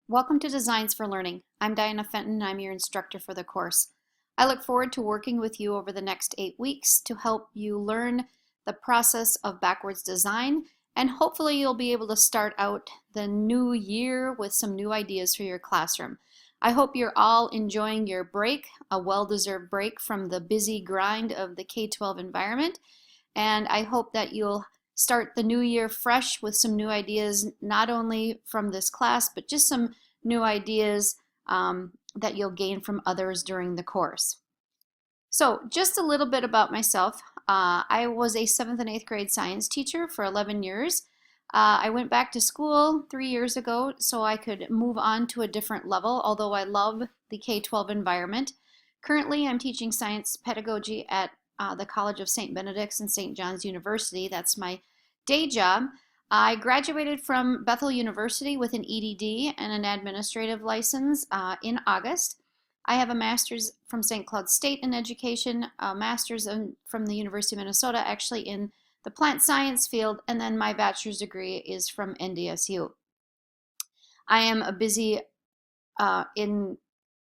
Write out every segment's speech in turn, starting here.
Welcome to Designs for Learning. I'm Diana Fenton and I'm your instructor for the course. I look forward to working with you over the next 8 weeks to help you learn the process of backwards design, and hopefully you'll be able to start out the new year with some new ideas for your classroom. I hope you're all enjoying your break, a well-deserved break from the busy grind of the K-12 environment, and I hope that you'll start the new year fresh with some new ideas, not only from this class, but just some new ideas that you'll gain from others during the course. So just a little bit about myself. I was a 7th and 8th grade science teacher for 11 years. I went back to school 3 years ago so I could move on to a different level, although I love the K-12 environment. Currently, I'm teaching science pedagogy at the College of St. Benedict's and St. John's University. That's my day job. I graduated from Bethel University with an EDD and an administrative license in August. I have a master's from St. Cloud State in education, a master's from the University of Minnesota, actually in the plant science field, and then my bachelor's degree is from NDSU. I am a busy in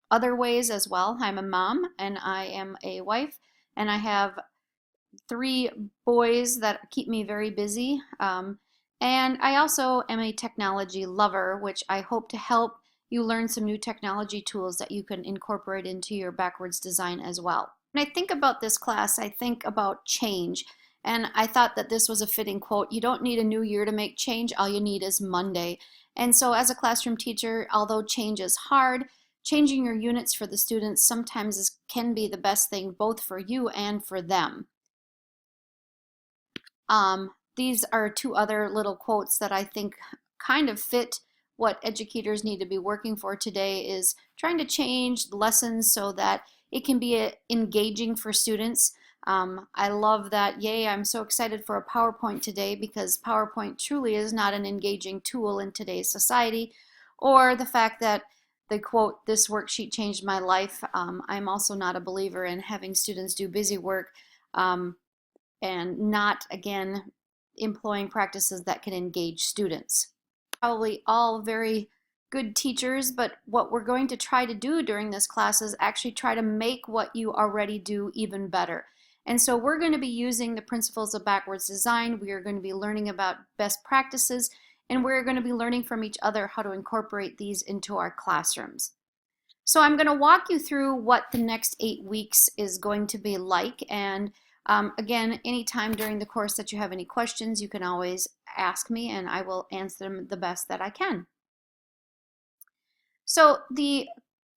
other ways as well. I'm a mom and I am a wife, and I have 3 boys that keep me very busy. And I also am a technology lover, which I hope to help you learn some new technology tools that you can incorporate into your backwards design as well. When I think about this class, I think about change. And I thought that this was a fitting quote. You don't need a new year to make change. All you need is Monday. And so as a classroom teacher, although change is hard, changing your units for the students sometimes can be the best thing both for you and for them. These are 2 other little quotes that I think kind of fit what educators need to be working for today, is trying to change lessons so that it can be engaging for students. I love that. Yay, I'm so excited for a PowerPoint today, because PowerPoint truly is not an engaging tool in today's society. Or the fact that the quote, "This worksheet changed my life." I'm also not a believer in having students do busy work and not, again, employing practices that can engage students. Probably all very good teachers, but what we're going to try to do during this class is actually try to make what you already do even better. And so we're going to be using the principles of backwards design. We are going to be learning about best practices, and we're going to be learning from each other how to incorporate these into our classrooms. So I'm going to walk you through what the next 8 weeks is going to be like, and again, anytime during the course that you have any questions, you can always ask me and I will answer them the best that I can. So the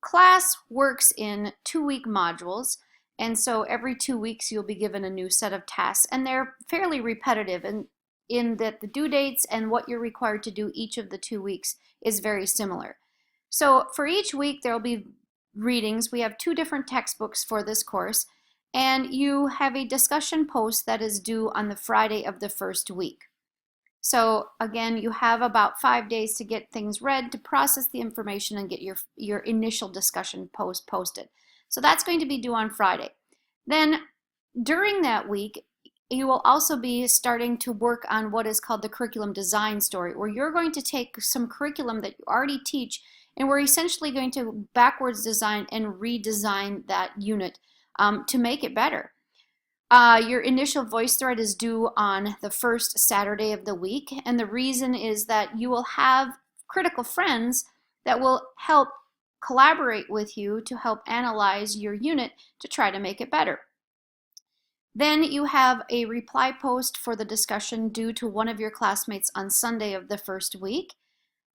class works in 2-week modules, and so every 2 weeks you'll be given a new set of tasks, and they're fairly repetitive in that the due dates and what you're required to do each of the 2 weeks is very similar. So for each week there will be readings. We have 2 different textbooks for this course, and you have a discussion post that is due on the Friday of the first week. So again, you have about 5 days to get things read, to process the information, and get your initial discussion post posted. So that's going to be due on Friday. Then during that week, you will also be starting to work on what is called the curriculum design story, where you're going to take some curriculum that you already teach, and we're essentially going to backwards design and redesign that unit to make it better. Your initial VoiceThread is due on the first Saturday of the week, and the reason is that you will have critical friends that will help collaborate with you to help analyze your unit to try to make it better. Then you have a reply post for the discussion due to one of your classmates on Sunday of the first week.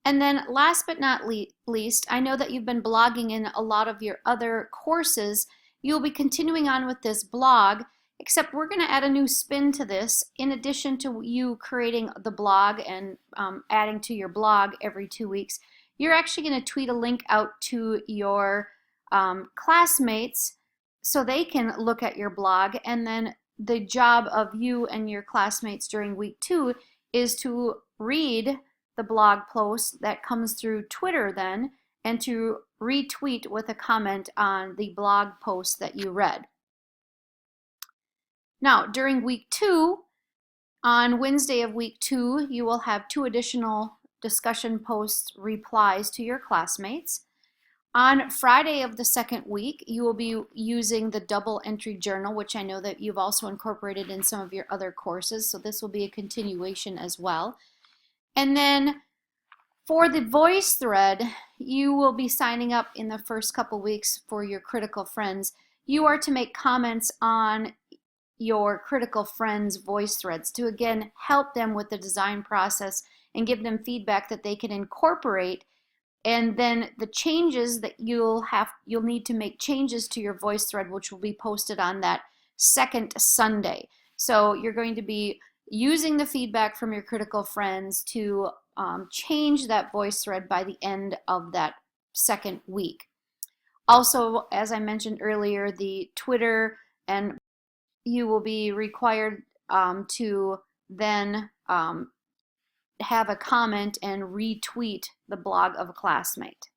And then last but not least, I know that you've been blogging in a lot of your other courses. You'll be continuing on with this blog, except we're going to add a new spin to this. In addition to you creating the blog and adding to your blog every 2 weeks, you're actually going to tweet a link out to your classmates so they can look at your blog. And then the job of you and your classmates during week 2 is to read the blog post that comes through Twitter then, and to retweet with a comment on the blog post that you read. Now, during week 2, on Wednesday of week 2, you will have 2 additional discussion posts replies to your classmates. On Friday of the second week, you will be using the double entry journal, which I know that you've also incorporated in some of your other courses, so this will be a continuation as well. And then for the voice thread, you will be signing up in the first couple weeks for your critical friends. You are to make comments on your critical friends' voice threads to again help them with the design process and give them feedback that they can incorporate. And then the changes that you'll need to make changes to your voice thread, which will be posted on that second Sunday. So you're going to be using the feedback from your critical friends to change that voice thread by the end of that second week. Also, as I mentioned earlier, the Twitter, and you will be required to then have a comment and retweet the blog of a classmate.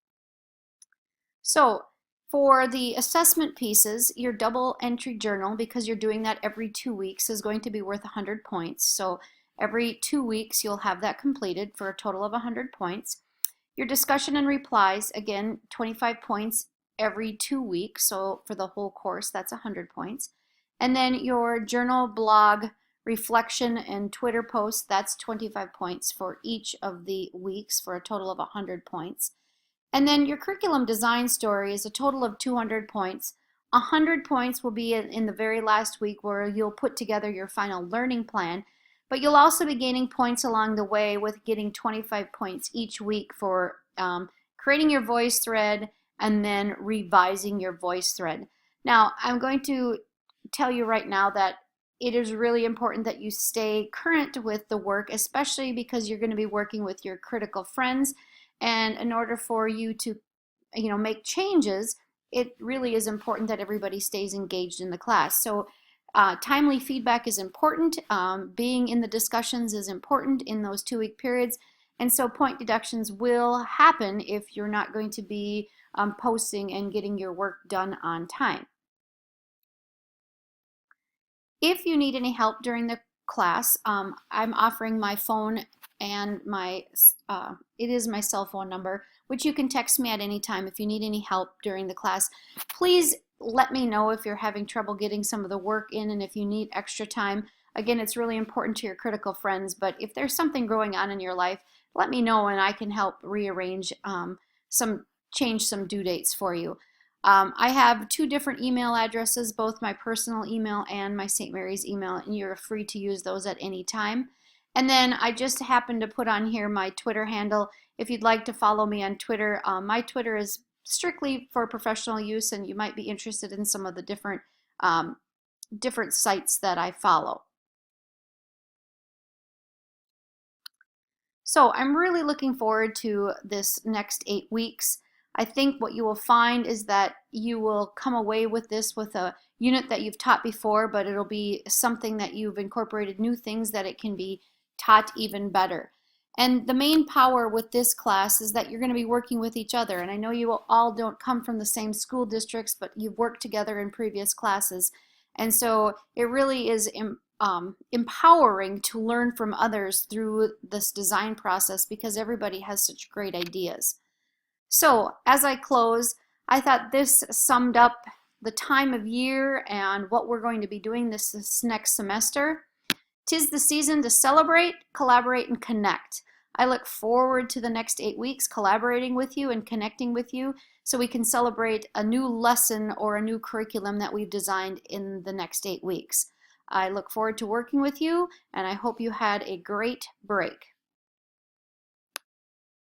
So for the assessment pieces, your double entry journal, because you're doing that every 2 weeks, is going to be worth 100 points. So every 2 weeks you'll have that completed for a total of 100 points. Your discussion and replies, again, 25 points every 2 weeks. So for the whole course, that's 100 points. And then your journal, blog, reflection, and Twitter post, that's 25 points for each of the weeks for a total of 100 points. And then your curriculum design story is a total of 200 points. 100 points will be in the very last week where you'll put together your final learning plan, but you'll also be gaining points along the way with getting 25 points each week for creating your voice thread and then revising your voice thread. Now, I'm going to tell you right now that it is really important that you stay current with the work, especially because you're going to be working with your critical friends. And in order for you to, make changes, it really is important that everybody stays engaged in the class. So timely feedback is important. Being in the discussions is important in those 2-week periods. And so point deductions will happen if you're not going to be posting and getting your work done on time. If you need any help during the class, I'm offering my phone and it is my cell phone number, which you can text me at any time if you need any help during the class. Please let me know if you're having trouble getting some of the work in and if you need extra time. Again, it's really important to your critical friends, but if there's something going on in your life, let me know and I can help rearrange change some due dates for you. I have 2 different email addresses, both my personal email and my St. Mary's email, and you're free to use those at any time. And then I just happened to put on here my Twitter handle. If you'd like to follow me on Twitter, my Twitter is strictly for professional use, and you might be interested in some of the different sites that I follow. So I'm really looking forward to this next 8 weeks. I think what you will find is that you will come away with this with a unit that you've taught before, but it'll be something that you've incorporated new things that it can be taught even better. And the main power with this class is that you're going to be working with each other. And I know you all don't come from the same school districts, but you've worked together in previous classes. And so it really is empowering to learn from others through this design process because everybody has such great ideas. So as I close, I thought this summed up the time of year and what we're going to be doing this next semester. 'Tis the season to celebrate, collaborate, and connect. I look forward to the next 8 weeks collaborating with you and connecting with you so we can celebrate a new lesson or a new curriculum that we've designed in the next 8 weeks. I look forward to working with you, and I hope you had a great break.